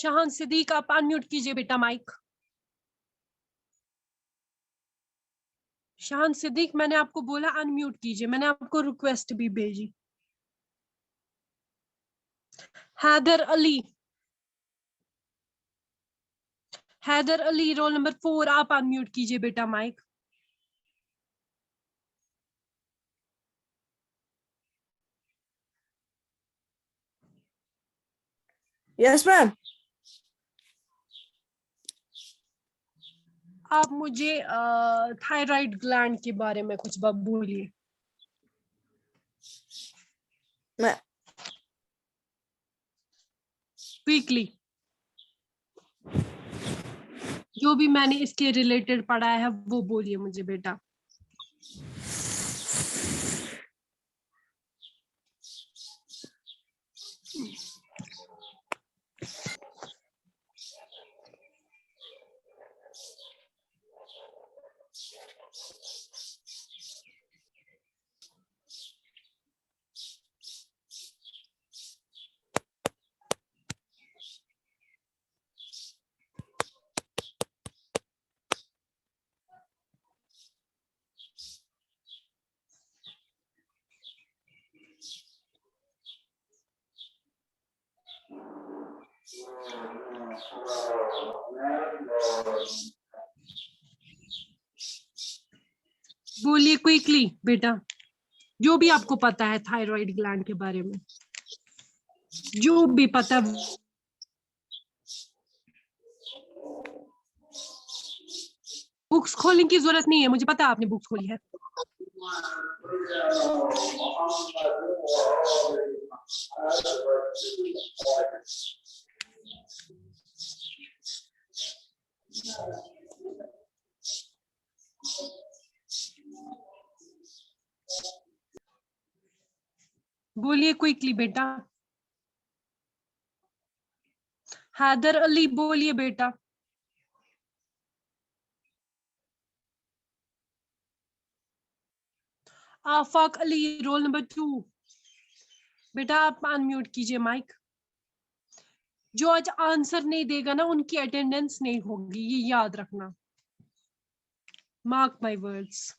शाहान सिद्दीक आप अनम्यूट कीजिए बेटा माइक। शाहान सिद्दीक मैंने आपको बोला अनम्यूट कीजिए, मैंने आपको रिक्वेस्ट भी भेजी। हैदर अली, हैदर अली रोल नंबर 4 आप अनम्यूट कीजिए बेटा माइक। Yes ma'am. आप मुझे थायराइड ग्लैंड के बारे में कुछ बोलिए। क्विकली, जो भी मैंने इसके रिलेटेड पढ़ा है वो बोलिए मुझे बेटा। बोलिए क्विकली बेटा, जो भी आपको पता है थायराइड ग्लैंड के बारे में, जो भी पता। बुक्स खोलने की जरूरत नहीं है, मुझे पता है आपने बुक्स खोली है। बोलिए क्विकली बेटा। हैदर अली बोलिए बेटा। आफाक अली रोल नंबर 2 बेटा आप अनम्यूट कीजिए माइक। जो आज आंसर नहीं देगा ना उनकी अटेंडेंस नहीं होगी, ये याद रखना, मार्क माय वर्ड्स।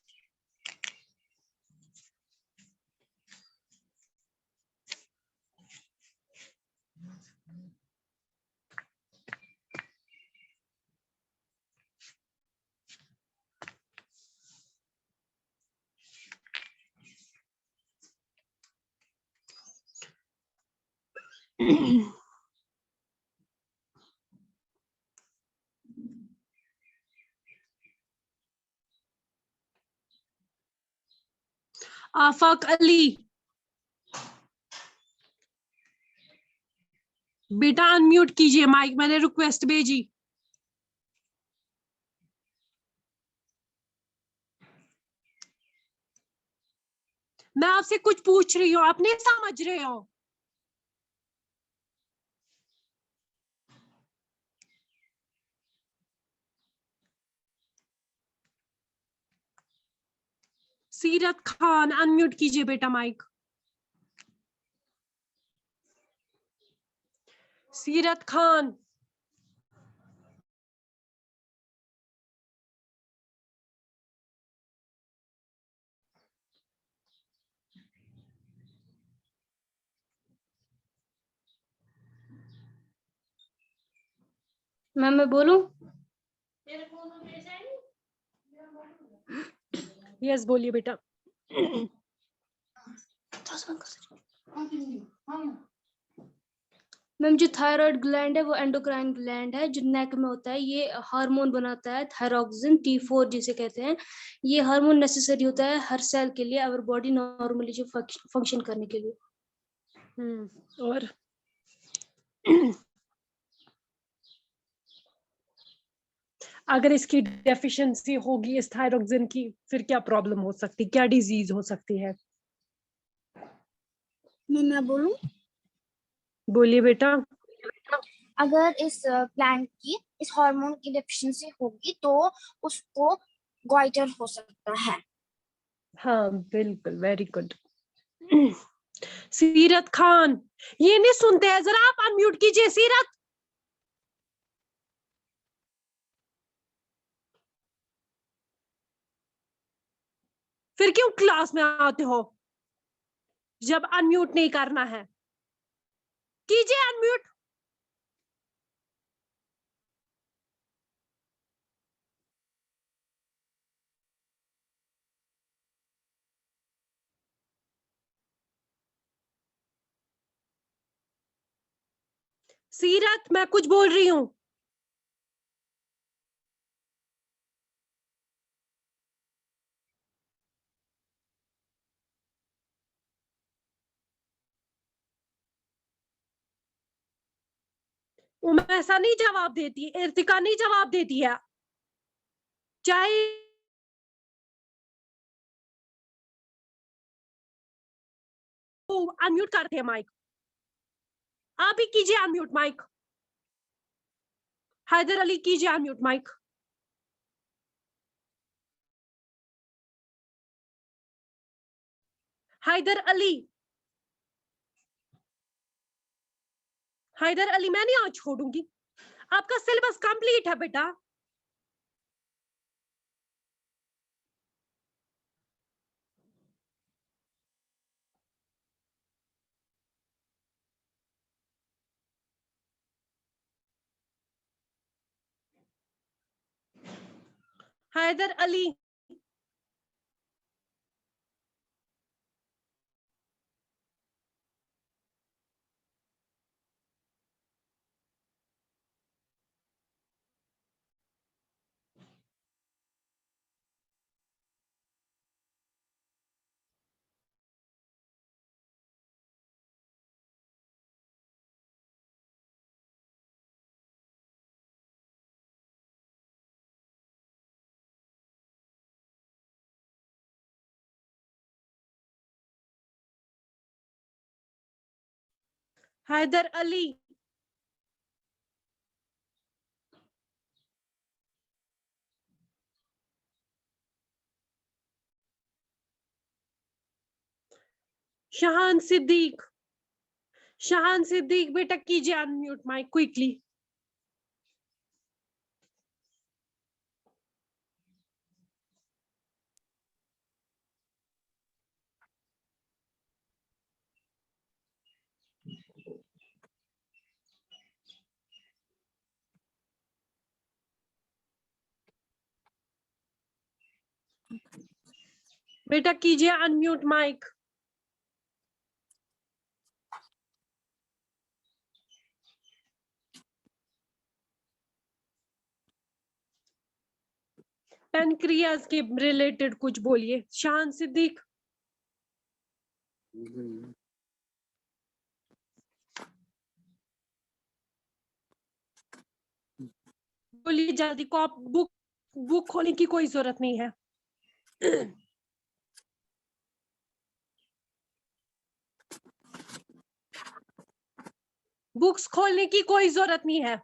आफाक अली बेटा अनम्यूट कीजिए माइक, मैंने रिक्वेस्ट भेजी। मैं आपसे कुछ पूछ रही हूँ, आप नहीं समझ रहे हो। सीरत खान अनम्यूट कीजिए बेटा माइक। सीरत खान, मैम मैं बोलूं? यस बोलिए बेटा। मैम जो थायराइड ग्लैंड है वो एंडोक्राइन ग्लैंड है जो नेक में होता है। ये हार्मोन बनाता है थायरॉक्सिन T4 जिसे कहते हैं। ये हार्मोन नेसेसरी होता है हर सेल के लिए, अवर बॉडी नॉर्मली जो फंक्शन करने के लिए। और अगर इसकी डेफिशिएंसी होगी इस थायरॉक्सिन की, फिर क्या प्रॉब्लम हो सकती, क्या डिजीज हो सकती है? मैं बोलूं? बोलिए बेटा। अगर इस प्लांट की इस हार्मोन की डेफिशिएंसी होगी तो उसको गॉइटर हो सकता है। हाँ बिल्कुल, वेरी गुड। सीरत खान, ये नहीं सुनते हैं, जरा आप अनम्यूट कीजिए सीरत। फिर क्यों क्लास में आते हो जब अनम्यूट नहीं करना है? कीजिए अनम्यूट। सीरत, मैं कुछ बोल रही हूँ। उमैसा नहीं जवाब देती, इर्तिका नहीं जवाब देती है। चाहे अनम्यूट करते हैं माइक। आप ही कीजिए अनम्यूट माइक। हैदर अली कीजिए अनम्यूट माइक। हैदर अली, हैदर अली, मैं नहीं आज छोड़ूंगी। आपका सिलेबस कंप्लीट है बेटा। हैदर अली, हैदर अली, शाहान सिद्दीक, शाहान सिद्दीक बेटा कीजिए अनम्यूट माइक क्विकली। बेटा कीजिए अनम्यूट माइक। पेनक्रियाज के रिलेटेड कुछ बोलिए शाहान सिद्दीक। बोलिए जल्दी। कॉप बुक बुक खोलने की कोई जरूरत नहीं है। बुक्स खोलने की कोई जरूरत नहीं है।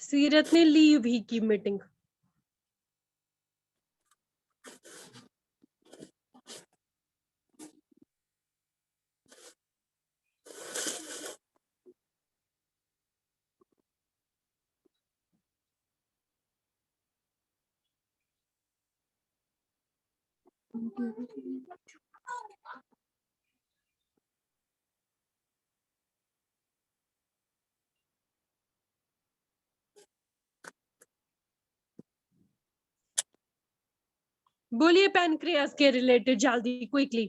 सीरत ने लीव भी की मीटिंग। बोलिए पेनक्रियाज के रिलेटेड जल्दी क्विकली।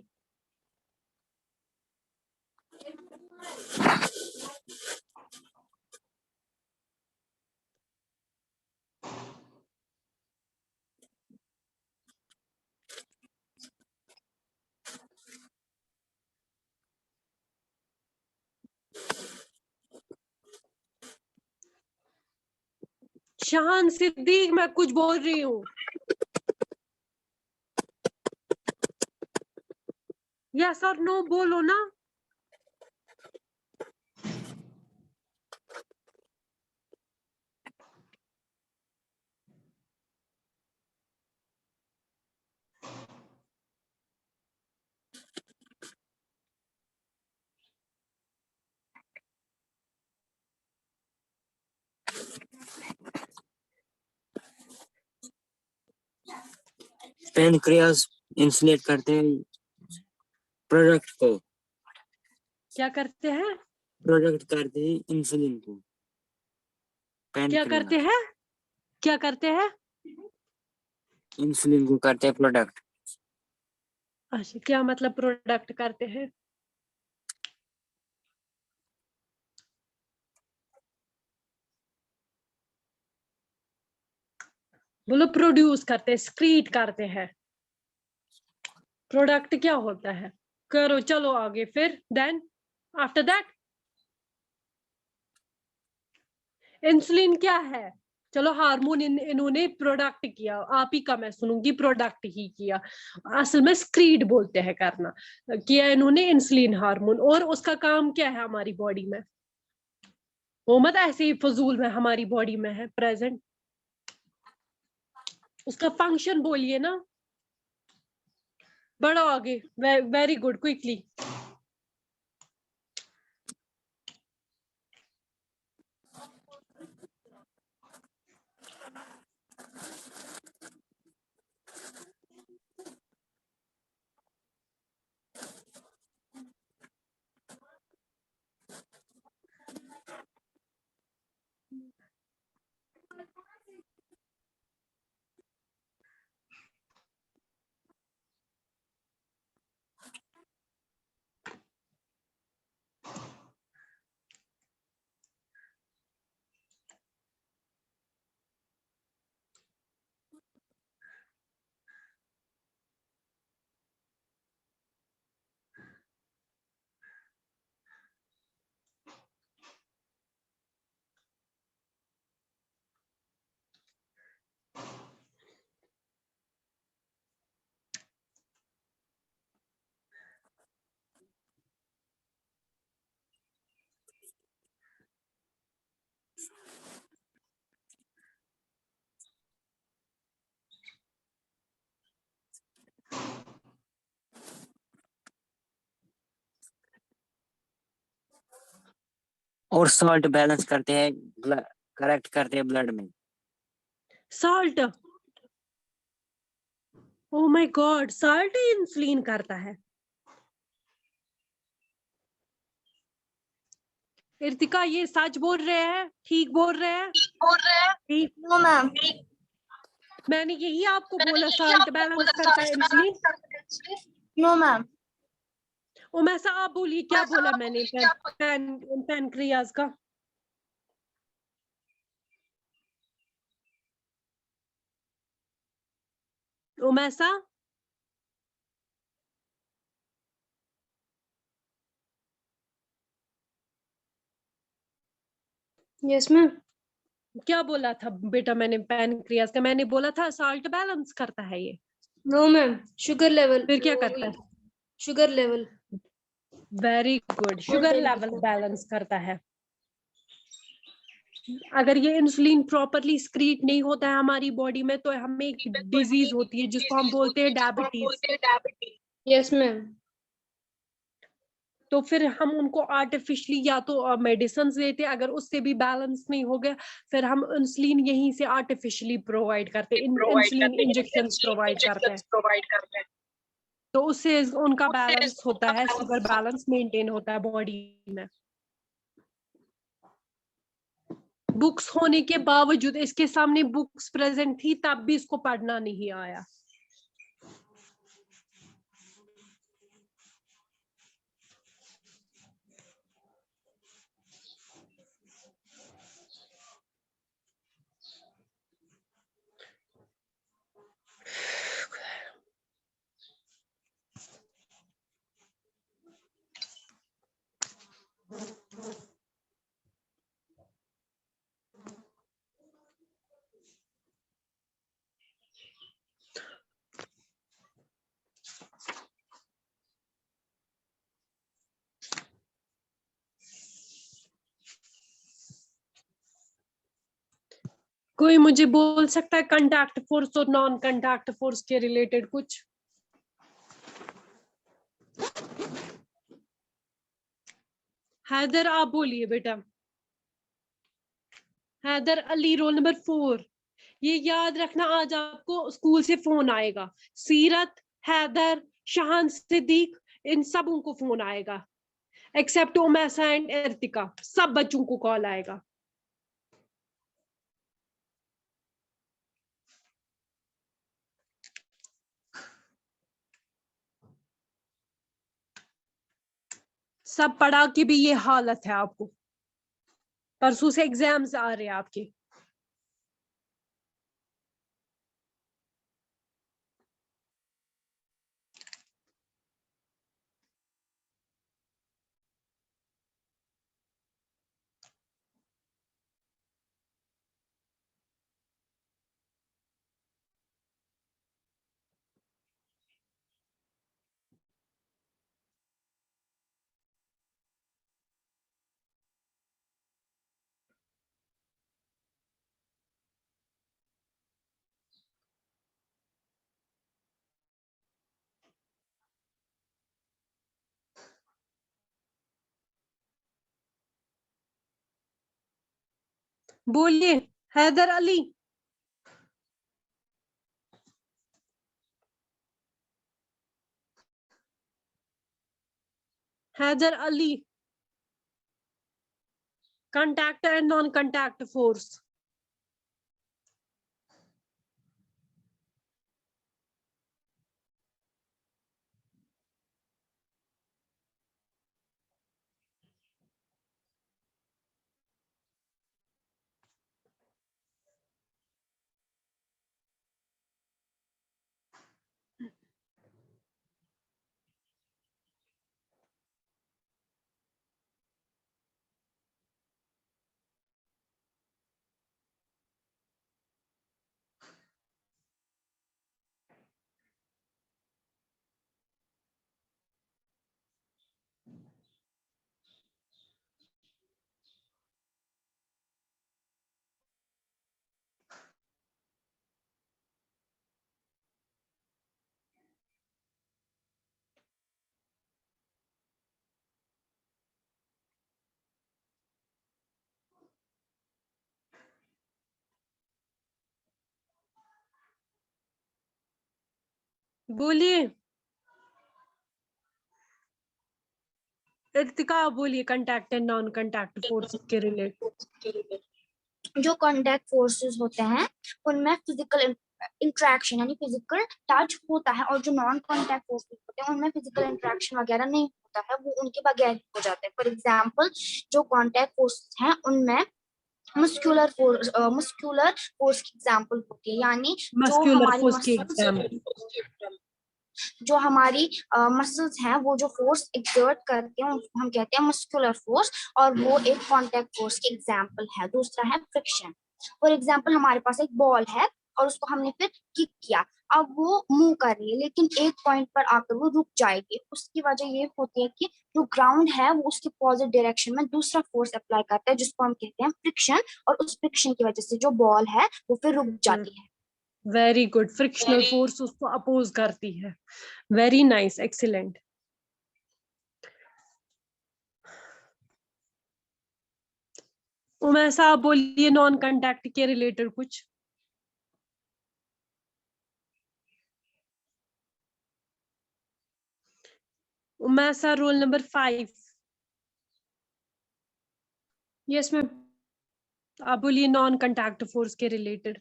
शाहान सिद्दीक, मैं कुछ बोल रही हूँ। यस और नो बोलो ना। पैनक्रियाज इंसुलेट करते हैं प्रोडक्ट को, क्या करते हैं? प्रोडक्ट करते हैं इंसुलिन को। क्या पैनक्रियाज करते हैं? क्या करते हैं? इंसुलिन को करते हैं प्रोडक्ट। अच्छा, क्या मतलब प्रोडक्ट करते हैं? बोलो प्रोड्यूस करते हैं, स्क्रीट करते हैं। प्रोडक्ट क्या होता है? करो, चलो आगे। फिर देन आफ्टर दैट इंसुलिन क्या है? चलो हार्मोन इन्होंने प्रोडक्ट किया, आप ही का मैं सुनूंगी, प्रोडक्ट ही किया। असल में स्क्रीट बोलते हैं करना, किया इन्होंने इंसुलिन हार्मोन। और उसका काम क्या है हमारी बॉडी में? वो मत ऐसे ही फजूल में हमारी बॉडी में है प्रेजेंट। उसका फंक्शन बोलिए ना। बढ़ो आगे, वेरी गुड, क्विकली। और सॉल्ट बैलेंस करते हैं, करेक्ट करते हैं ब्लड में। Salt, oh my God, salt insulin करता है। इर्तिका ये सच बोल रहे हैं? ठीक बोल रहे हैं? ठीक। No ma'am. मैंने यही आपको बोला साल्ट बैलेंस करता है इंसुलिन। No ma'am. ओमैसा आप बोलिए, क्या बोला मैंने पैनक्रियाज का? ओमैसा, यस मैम। क्या बोला था बेटा मैंने पैनक्रियाज का? मैंने बोला था साल्ट बैलेंस करता है ये। No ma'am, sugar level. फिर क्या करता है? Sugar level. Very good, sugar level balance करता है। अगर ये इंसुलिन प्रॉपरली स्क्रीट नहीं होता है हमारी बॉडी में तो हमें एक डिजीज होती है जिसको हम बोलते हैं डायबिटीज। Yes ma'am. तो फिर हम उनको आर्टिफिशियली या तो मेडिसिन देते हैं, अगर उससे भी बैलेंस नहीं हो गया फिर हम इंसुलिन यहीं से आर्टिफिशियली प्रोवाइड करते हैं, इंसुलिन इंजेक्शंस प्रोवाइड करते हैं। तो उससे उनका बैलेंस होता है, शुगर बैलेंस मेंटेन होता है बॉडी में। बुक्स होने के बावजूद, इसके सामने बुक्स प्रेजेंट थी तब भी इसको पढ़ना नहीं आया। कोई मुझे बोल सकता है कंटैक्ट फोर्स और नॉन कंटैक्ट फोर्स के रिलेटेड कुछ? हैदर आप बोलिए बेटा। Haider Ali, roll number 4। ये याद रखना, आज आपको स्कूल से फोन आएगा, सीरत, हैदर, शाहान, सिद्दीक, इन सब उनको फोन आएगा, एक्सेप्ट उमैसा एंड इर्तिका, सब बच्चों को कॉल आएगा। सब पढ़ा के भी ये हालत है आपको, परसों से एग्जाम्स आ रहे हैं आपके। बोलिए Haider Ali. Haider Ali, contact and non-contact force। बोलिए इर्तिका, बोलिए contact and non contact force के रिलेटेड। जो कॉन्टैक्ट फोर्सेस होते हैं उनमें फिजिकल इंट्रैक्शन यानी फिजिकल टच होता है, और जो नॉन कॉन्टैक्ट फोर्सेस होते हैं उनमें फिजिकल इंट्रैक्शन वगैरह नहीं होता है, वो उनके बगैर हो जाते हैं। फॉर एग्जांपल जो कॉन्टैक्ट फोर्सेस हैं उनमें मस्कुलर फोर्स की एग्जांपल होती है, यानी मस्कुलर फोर्स की एग्जांपल, जो हमारी मसल्स हैं वो जो फोर्स एक्सर्ट करते हैं उसको हम कहते हैं मस्कुलर फोर्स, और वो एक कॉन्टैक्ट फोर्स की एग्जांपल है। दूसरा है फ्रिक्शन। फॉर एग्जांपल हमारे पास एक बॉल है और उसको हमने फिर किक किया, अब वो मूव कर रही है लेकिन एक पॉइंट पर आकर वो रुक जाएगी। उसकी वजह ये होती है कि जो ग्राउंड है वो उसके पॉजिटिव डायरेक्शन में दूसरा फोर्स अप्लाई करता है जिसको हम कहते हैं फ्रिक्शन, और उस फ्रिक्शन की वजह से जो बॉल है वो फिर रुक जाती है। वेरी गुड, फ्रिक्शनल फोर्स उसको अपोज करती है। Very nice, excellent. उमैसा आप बोलिए नॉन कांटेक्ट के रिलेटेड कुछ। उमैसा रोल नंबर 5। यस मैम, आप बोलिए नॉन कांटेक्ट फोर्स के रिलेटेड।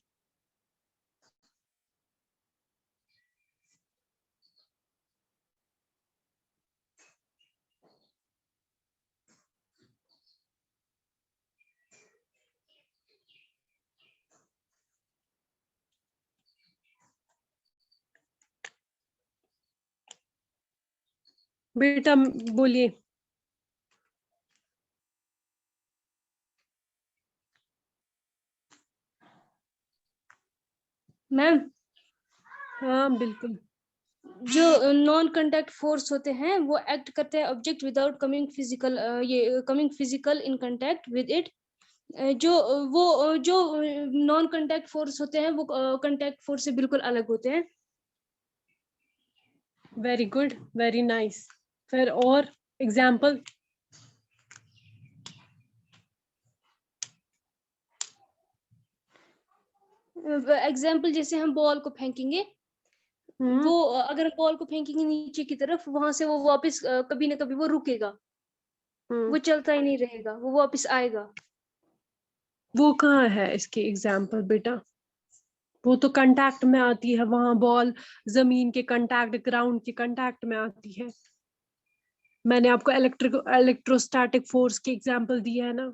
बेटा बोलिए। मैम हाँ बिल्कुल। जो नॉन कांटेक्ट फोर्स होते हैं वो एक्ट करते हैं object without coming physical in contact with it. जो नॉन कांटेक्ट फोर्स होते हैं वो कांटेक्ट फोर्स से बिल्कुल अलग होते हैं। Very good, very nice. फिर और एग्जाम्पल। एग्जाम्पल जैसे हम बॉल को फेंकेंगे, हम्म, वो अगर बॉल को फेंकेंगे नीचे की तरफ, वहां से वो वापस कभी ना कभी वो रुकेगा, वो चलता ही नहीं रहेगा, वो वापस आएगा। वो कहाँ है इसके एग्जाम्पल बेटा? वो तो कांटेक्ट में आती है, वहां बॉल जमीन के कांटेक्ट, ग्राउंड के कांटेक्ट में आती है। मैंने आपको इलेक्ट्रोस्टैटिक फोर्स के एग्जाम्पल दिया है ना।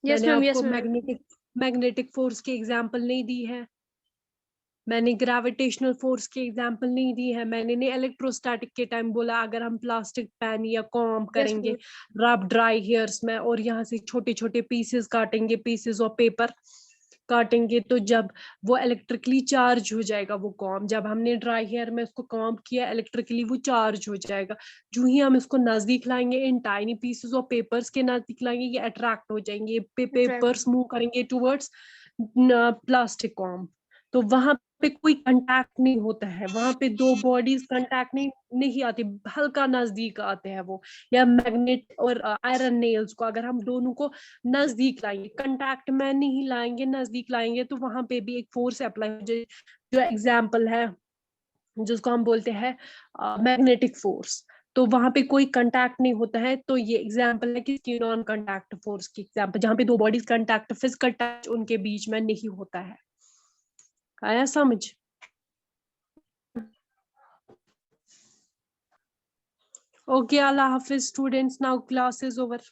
यस मैंने मैम, आपको यस मैम। मैग्नेटिक फोर्स के एग्जाम्पल नहीं दी है। मैंने ग्रेविटेशनल फोर्स के एग्जाम्पल नहीं दी है। मैंने नहीं इलेक्ट्रोस्टैटिक के टाइम बोला अगर हम प्लास्टिक पेन या कॉम्ब यस करेंगे मैम। रब ड्राई हेयर्स में और यहाँ से छोटे छोटे पीसेस काटेंगे, पीसेस ऑफ पेपर काटेंगे, तो जब वो इलेक्ट्रिकली चार्ज हो जाएगा वो कॉम्ब, जब हमने ड्राई हेयर में उसको कॉम्ब किया इलेक्ट्रिकली वो चार्ज हो जाएगा। जो ही हम इसको नजदीक लाएंगे इन टाइनी पीसेस ऑफ पेपर्स के नजदीक लाएंगे, ये अट्रैक्ट हो जाएंगे, पेपर्स मूव करेंगे टुवर्ड्स प्लास्टिक कॉम्ब। तो वहां पे कोई कांटेक्ट नहीं होता है, वहां पे दो बॉडीज कांटेक्ट नहीं आती, हल्का नजदीक आते हैं वो। या मैग्नेट और आयरन नेल्स को अगर हम दोनों को नजदीक लाएंगे, कांटेक्ट में नहीं लाएंगे, नजदीक लाएंगे, तो वहां पे भी एक फोर्स अप्लाई हो जाए, जो एग्जाम्पल है जिसको हम बोलते हैं मैग्नेटिक फोर्स। तो वहां पे कोई कांटेक्ट नहीं होता है, तो ये एग्जाम्पल है कि नॉन कांटेक्ट फोर्स की एग्जाम्पल, जहां पे दो बॉडीज कांटेक्ट, फिजिकल टच उनके बीच में नहीं होता है। आया समझ? Okay, Allah Hafiz students, now class is over.